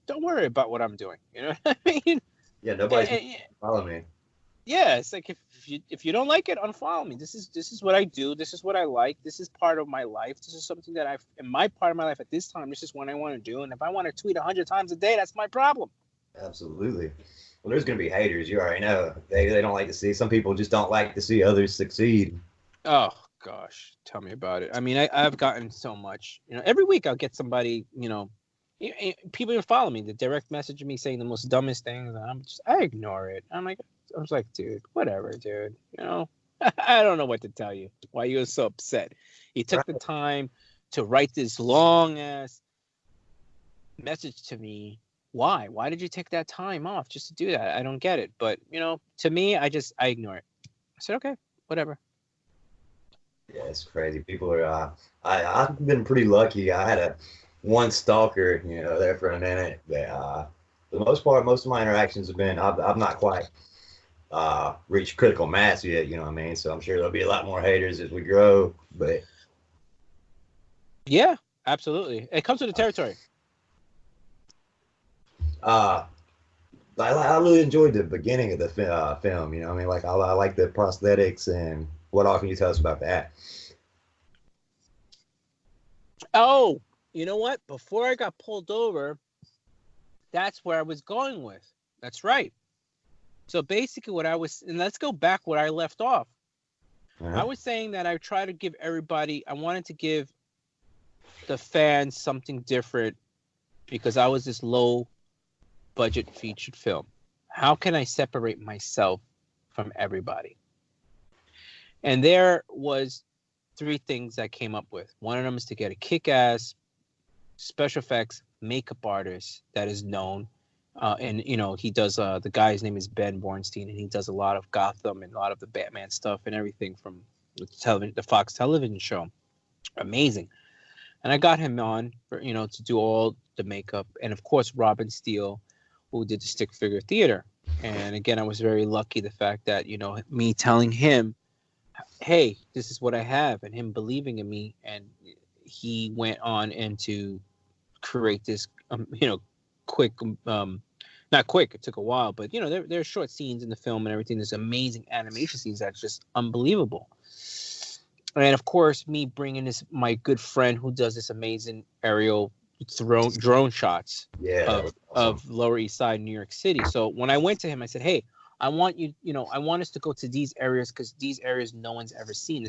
don't worry about what I'm doing. You know what I mean? Yeah, nobody's follow me. Yeah, it's like if you don't like it, unfollow me. This is what I do. This is what I like. This is part of my life. This is something that in my part of my life at this time. This is what I want to do. And if I want to tweet 100 times a day, that's my problem. Absolutely. Well, there's gonna be haters. You already know. They don't like to see. Some people just don't like to see others succeed. Oh gosh, tell me about it. I mean, I've gotten so much. Every week I'll get somebody. People even follow me. They direct message me saying the most dumbest things, and I ignore it. I was like, dude, whatever, dude. I don't know what to tell you. Why you're so upset? You took the time to write this long ass message to me. Why? Why did you take that time off just to do that? I don't get it. But to me, I ignore it. I said, okay, whatever. Yeah, it's crazy. People are. I've been pretty lucky. I had one stalker, there for a minute. But for the most part, most of my interactions have been. I've not quite reached critical mass yet. You know what I mean? So I'm sure there'll be a lot more haters as we grow. But yeah, absolutely. It comes with the territory. I really enjoyed the beginning of the film. You know what I mean? Like I like the prosthetics, and what all can you tell us about that? Oh, you know what? Before I got pulled over, that's where I was going with. That's right. So basically and let's go back where I left off. I was saying that I try to give I wanted to give the fans something different because I was this low budget featured film. How can I separate myself from everybody? And there was three things I came up with. One of them is to get a kick-ass special effects makeup artist that is known. And he does. The guy's name is Ben Bornstein, and he does a lot of Gotham and a lot of the Batman stuff and everything from the Fox television show. Amazing. And I got him on for, to do all the makeup, and of course Robin Steele, who did the stick figure theater. And again, I was very lucky the fact that me telling him, hey, this is what I have, and him believing in me, and he went on and to create this, quick, not quick, it took a while, but there are short scenes in the film and everything. There's amazing animation scenes that's just unbelievable. And of course, me bringing my good friend who does this amazing aerial drone shots of Lower East Side, New York City. So when I went to him, I said, hey, I want I want us to go to these areas because these areas no one's ever seen.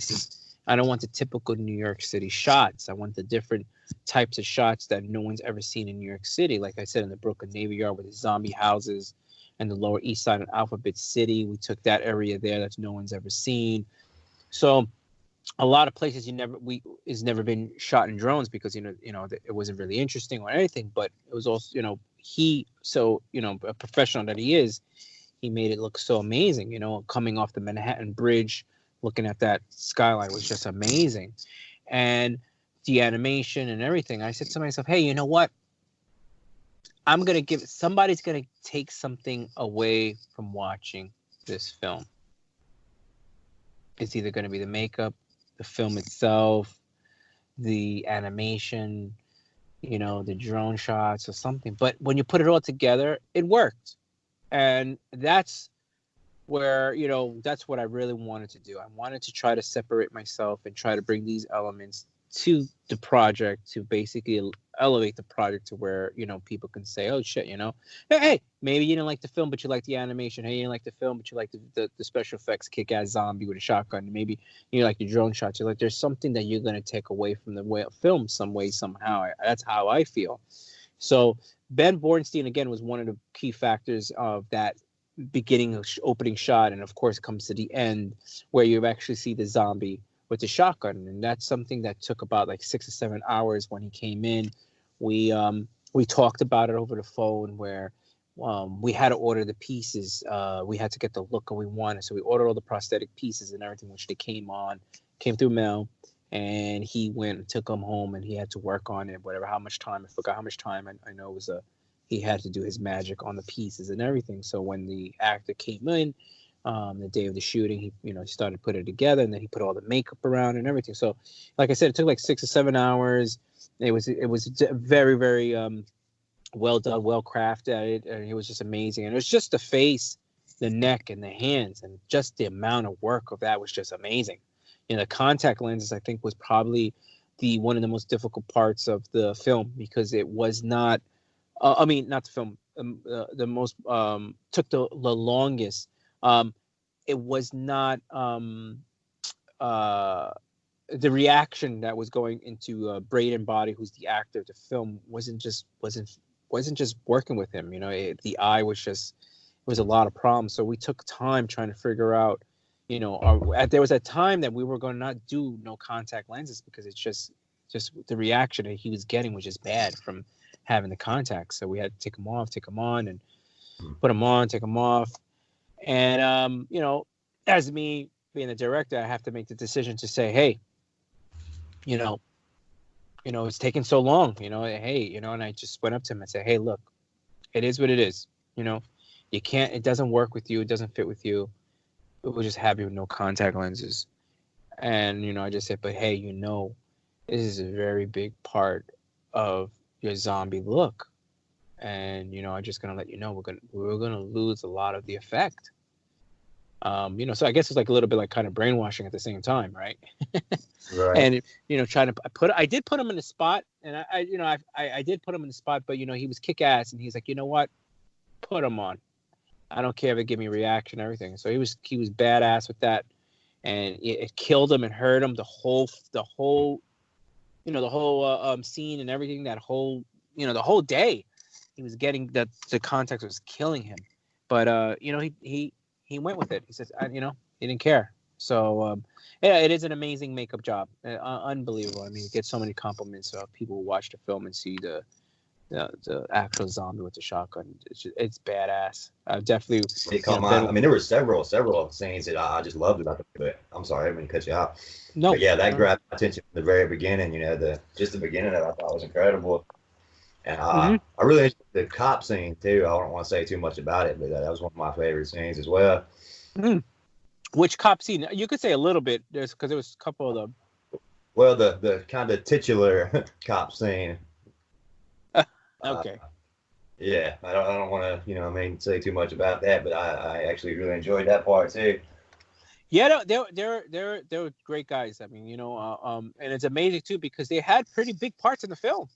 I don't want the typical New York City shots. I want the different types of shots that no one's ever seen in New York City. Like I said, in the Brooklyn Navy Yard with the zombie houses and the Lower East Side of Alphabet City. We took that area there that no one's ever seen. So a lot of places it's never been shot in drones because it wasn't really interesting or anything, but it was also a professional that he is, he made it look so amazing. Coming off the Manhattan Bridge, looking at that skyline was just amazing, and the animation and everything. I said to myself, hey, you know what? Somebody's gonna take something away from watching this film. It's either gonna be the makeup, the film itself, the animation, the drone shots or something. But when you put it all together, it worked. And that's where, that's what I really wanted to do. I wanted to try to separate myself and try to bring these elements to the project to basically elevate the project to where, people can say, oh shit, hey, maybe you didn't like the film, but you like the animation. Hey, you didn't like the film, but you like the special effects kick-ass zombie with a shotgun. Maybe you like the drone shots. You're like, there's something that you're going to take away from the film some way, somehow. That's how I feel. So Ben Bornstein, again, was one of the key factors of that beginning opening shot. And of course, it comes to the end where you actually see the zombie with the shotgun. And that's something that took about like 6 or 7 hours when he came in. We talked about it over the phone where we had to order the pieces. We had to get the look that we wanted. So we ordered all the prosthetic pieces and everything, which they came through mail. And he went and took them home and he had to work on it, how much time. I forgot how much time. I know it was he had to do his magic on the pieces and everything. So when the actor came in, the day of the shooting, he started putting it together, and then he put all the makeup around and everything. So, like I said, it took like 6 or 7 hours. It was very, very well done, well crafted, and it was just amazing. And it was just the face, the neck, and the hands, and just the amount of work of that was just amazing. The contact lenses, I think, was probably one of the most difficult parts of the film because it was not. Not the film. The most took the longest. It was not the reaction that was going into Braden Body, who's the actor of the film, wasn't just working with him. The eye was just, it was a lot of problems. So we took time trying to figure out, there was a time that we were going to not do no contact lenses because it's just the reaction that he was getting was just bad from having the contacts. So we had to take them off, take them on, and put them on, take them off. And, as me being the director, I have to make the decision to say, hey, it's taking so long, hey, and I just went up to him and said, hey, look, it is what it is. You can't, it doesn't work with you. It doesn't fit with you. We'll just have you with no contact lenses. And, I just said, but hey, this is a very big part of your zombie look. And, I'm just going to let you know, we're going to lose a lot of the effect. So I guess it's like a little bit like kind of brainwashing at the same time. Right. Right. And, trying to I did put him in the spot, and I did put him in the spot, but, he was kick ass, and he's like, you know what, put him on. I don't care if it give me a reaction, everything. So he was badass with that, and it killed him and hurt him. The whole scene and everything, that whole, the whole day he was getting that the context was killing him. But, he went with it. He says, he didn't care. So yeah, it is an amazing makeup job, unbelievable. I mean, it gets so many compliments of people who watch the film and see the actual zombie with the shotgun. It's badass. Definitely, It caught my. I mean, there were several scenes that I just loved about the. But I'm sorry, I didn't cut you out. no, But yeah, that no. grabbed my attention from the very beginning. You know, the beginning of it I thought was incredible, and I really enjoyed the cop scene too. I don't want to say too much about it, but that was one of my favorite scenes as well. Mm-hmm. Which cop scene? You could say a little bit. There's because there was a couple of them. Well, the kind of titular cop scene. Okay. Yeah, I don't want to, I mean, say too much about that, but I actually really enjoyed that part too. Yeah, they're great guys. I mean, and it's amazing too because they had pretty big parts in the film.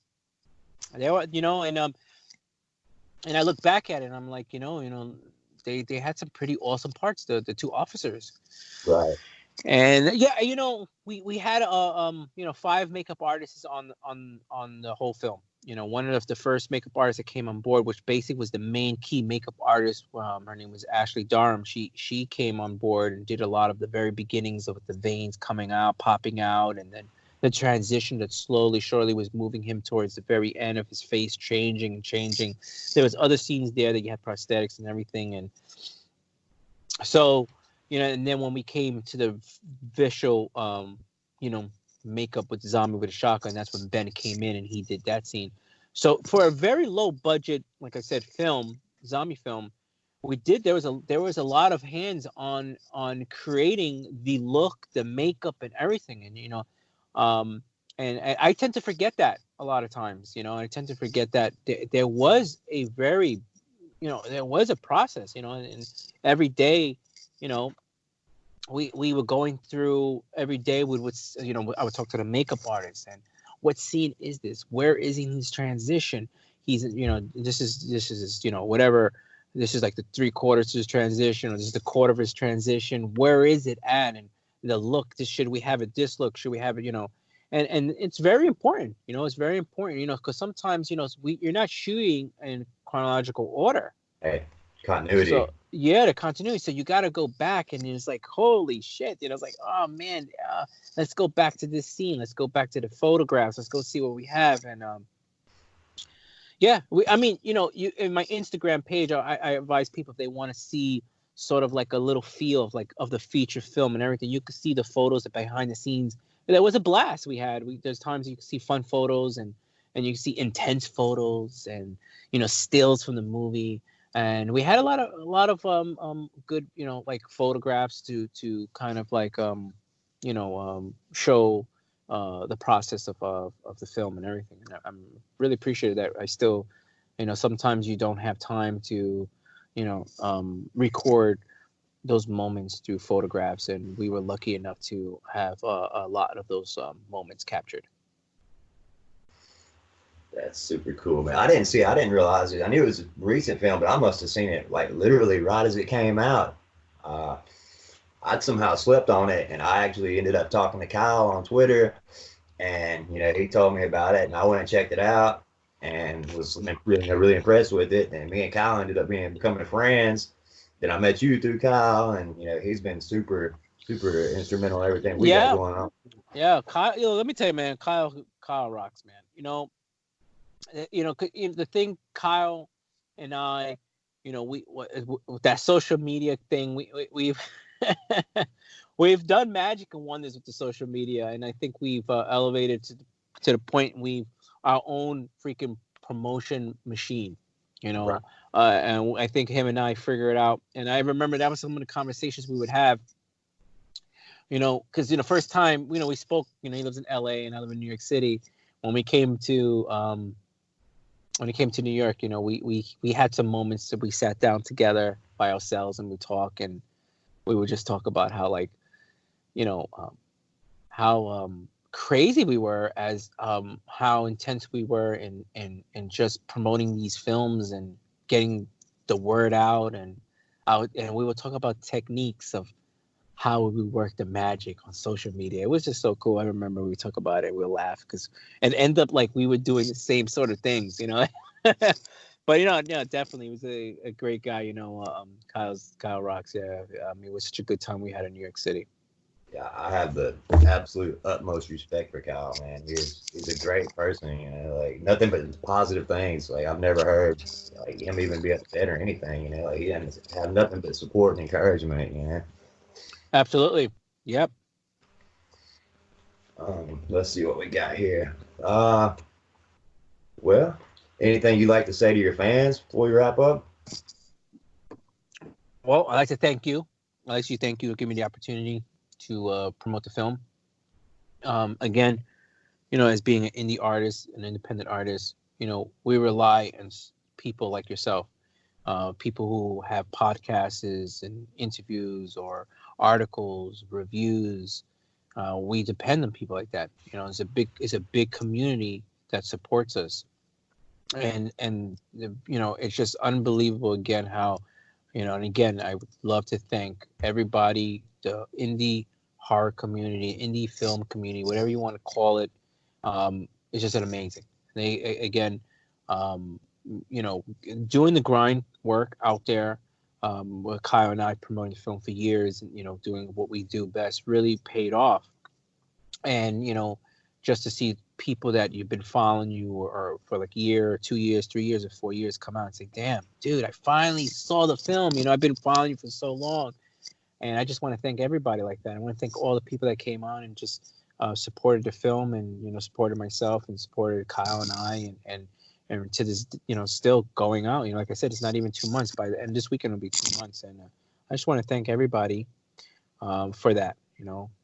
They were, and I look back at it and I'm like, they had some pretty awesome parts. The two officers. Right. And yeah, we had 5 makeup artists on the whole film. One of the first makeup artists that came on board, which basically was the main key makeup artist. Her name was Ashley Durham. She came on board and did a lot of the very beginnings of the veins coming out, popping out, and then the transition that slowly, surely was moving him towards the very end of his face changing. There was other scenes there that you had prosthetics and everything, and so. And then when we came to the visual, makeup with the zombie with a shotgun, that's when Ben came in and he did that scene. So for a very low budget, like I said, zombie film, there was a lot of hands on creating the look, the makeup, and everything. And and I tend to forget that a lot of times. I tend to forget that there was a very, there was a process. And every day. We were going through every day with what's, I would talk to the makeup artist and what scene is this? Where is he in his transition? He's, this is, whatever. This is like the 3/4 of his transition, or this is the quarter of his transition. Where is it at? And the look, should we have it this look? Should we have it, and it's very important, it's very important, because sometimes, you're not shooting in chronological order. Hey, continuity. So, yeah, the continuity. So you got to go back, and it's like, holy shit! It's like, oh man, let's go back to this scene. Let's go back to the photographs. Let's go see what we have. And yeah, you in my Instagram page, I advise people if they want to see sort of like a little feel of the feature film and everything. You could see the photos, the behind the scenes. There was a blast we had. There's times you can see fun photos and you can see intense photos and stills from the movie. And we had a lot of good like photographs to kind of like show the process of the film and everything. And I'm really appreciative that I still sometimes you don't have time to record those moments through photographs, and we were lucky enough to have a lot of those moments captured. That's super cool, man. I didn't realize it. I knew it was a recent film, but I must have seen it like literally right as it came out. I'd somehow slept on it, and I actually ended up talking to Kyle on Twitter, and he told me about it, and I went and checked it out, and was really impressed with it. And me and Kyle ended up becoming friends. Then I met you through Kyle, and he's been super instrumental in everything we got going on. Yeah, Kyle. Let me tell you, man, Kyle rocks, man. The thing, Kyle and I, with that social media thing, we've we've done magic and wonders with the social media, and I think we've elevated to the point we've our own freaking promotion machine, Right. And I think him and I figure it out. And I remember that was some of the conversations we would have, because first time we spoke, he lives in LA and I live in New York City. When we came to New York, we had some moments that we sat down together by ourselves and we talk, and we would just talk about how how crazy we were, as how intense we were in just promoting these films and getting the word out, and we would talk about techniques of how we work the magic on social media. It was just so cool. I remember we talk about it, we'll laugh and end up like we were doing the same sort of things, But definitely he was a great guy. Kyle rocks. Yeah, I mean, it was such a good time we had in New York City. Yeah, I have the absolute utmost respect for Kyle, man. He's a great person, you know, like nothing but positive things. Like I've never heard like him even be upset or anything, you know, like he doesn't have nothing but support and encouragement, you know. Absolutely. Yep. Let's see what we got here. Well, anything you'd like to say to your fans before we wrap up? Well, I'd like to thank you. I'd like to thank you for giving me the opportunity to promote the film. Again, as being an indie artist, an independent artist, we rely on people like yourself, people who have podcasts and interviews or articles, reviews. We depend on people like that. It's a big community that supports us, and it's just unbelievable again how, and again I would love to thank everybody, the indie horror community, indie film community, whatever you want to call it. It's just an amazing. They again, doing the grind work out there. With Kyle and I promoting the film for years, and doing what we do best really paid off. And just to see people that you've been following you or for like a year or 2 years, 3 years or 4 years come out and say, "Damn, dude, I finally saw the film. I've been following you for so long." And I just want to thank everybody like that. I want to thank all the people that came on and just supported the film, and supported myself and supported Kyle and I, and to this, still going out. Like I said, it's not even 2 months. By the end of this weekend, it'll be 2 months, and I just want to thank everybody for that.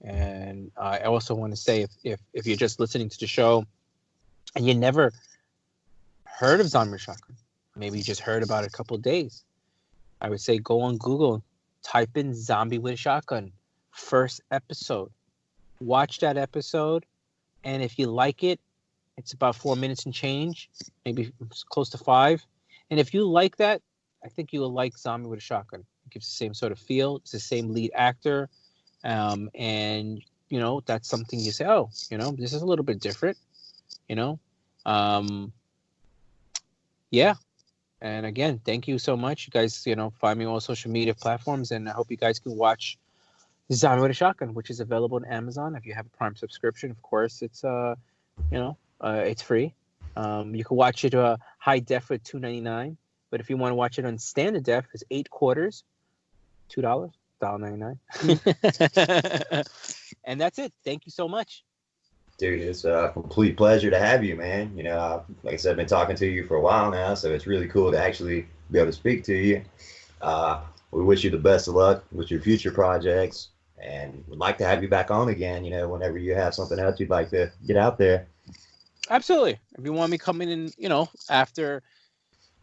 And I also want to say, if you're just listening to the show and you never heard of Zombie Shotgun, maybe you just heard about it a couple of days, I would say go on Google, type in Zombie with a Shotgun, first episode. Watch that episode, and if you like it, it's about 4 minutes and change, maybe close to 5. And if you like that, I think you will like Zombie with a Shotgun. It gives the same sort of feel. It's the same lead actor. And, that's something you say, oh, this is a little bit different, yeah. And again, thank you so much. You guys, find me on all social media platforms, and I hope you guys can watch Zombie with a Shotgun, which is available on Amazon. If you have a Prime subscription, of course, it's it's free. You can watch it high def for $2.99, but if you want to watch it on standard def, it's 8 quarters, $2, $1.99. And that's it. Thank you so much. Dude, it's a complete pleasure to have you, man. Like I said, I've been talking to you for a while now, so it's really cool to actually be able to speak to you. We wish you the best of luck with your future projects, and would like to have you back on again, whenever you have something else you'd like to get out there. Absolutely. If you want me coming in, after.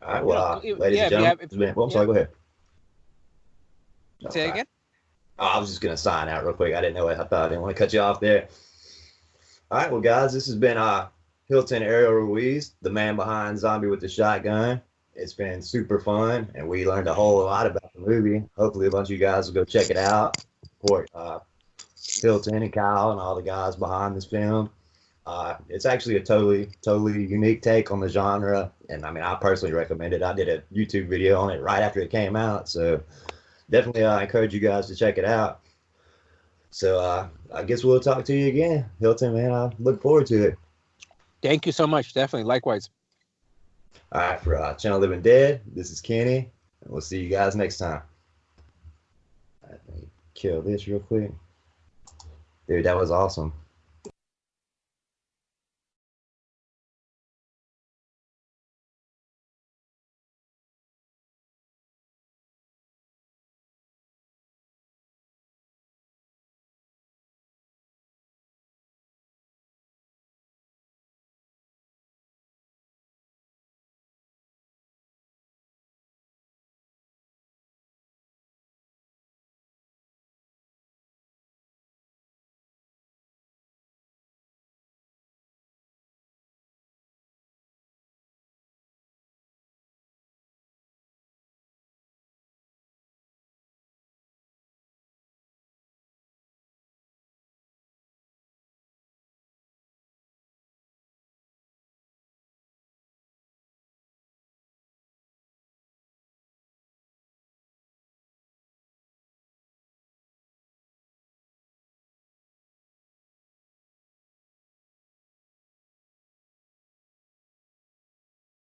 All right, well, ladies and gentlemen, I'm sorry, go ahead. Say again? Oh, I was just going to sign out real quick. I didn't know it. I thought I didn't want to cut you off there. All right, well, guys, this has been Hilton Ariel Ruiz, the man behind Zombie with the Shotgun. It's been super fun, and we learned a whole lot about the movie. Hopefully, a bunch of you guys will go check it out. Support Hilton and Kyle and all the guys behind this film. It's actually a totally unique take on the genre, and I personally recommend it. I did a YouTube video on it right after it came out, so definitely encourage you guys to check it out. So I guess we'll talk to you again, Hilton, man. I look forward to it. Thank you so much. Definitely. Likewise. All right, for Channel Living Dead, this is Kenny, and we'll see you guys next time. Let me kill this real quick. Dude, that was awesome.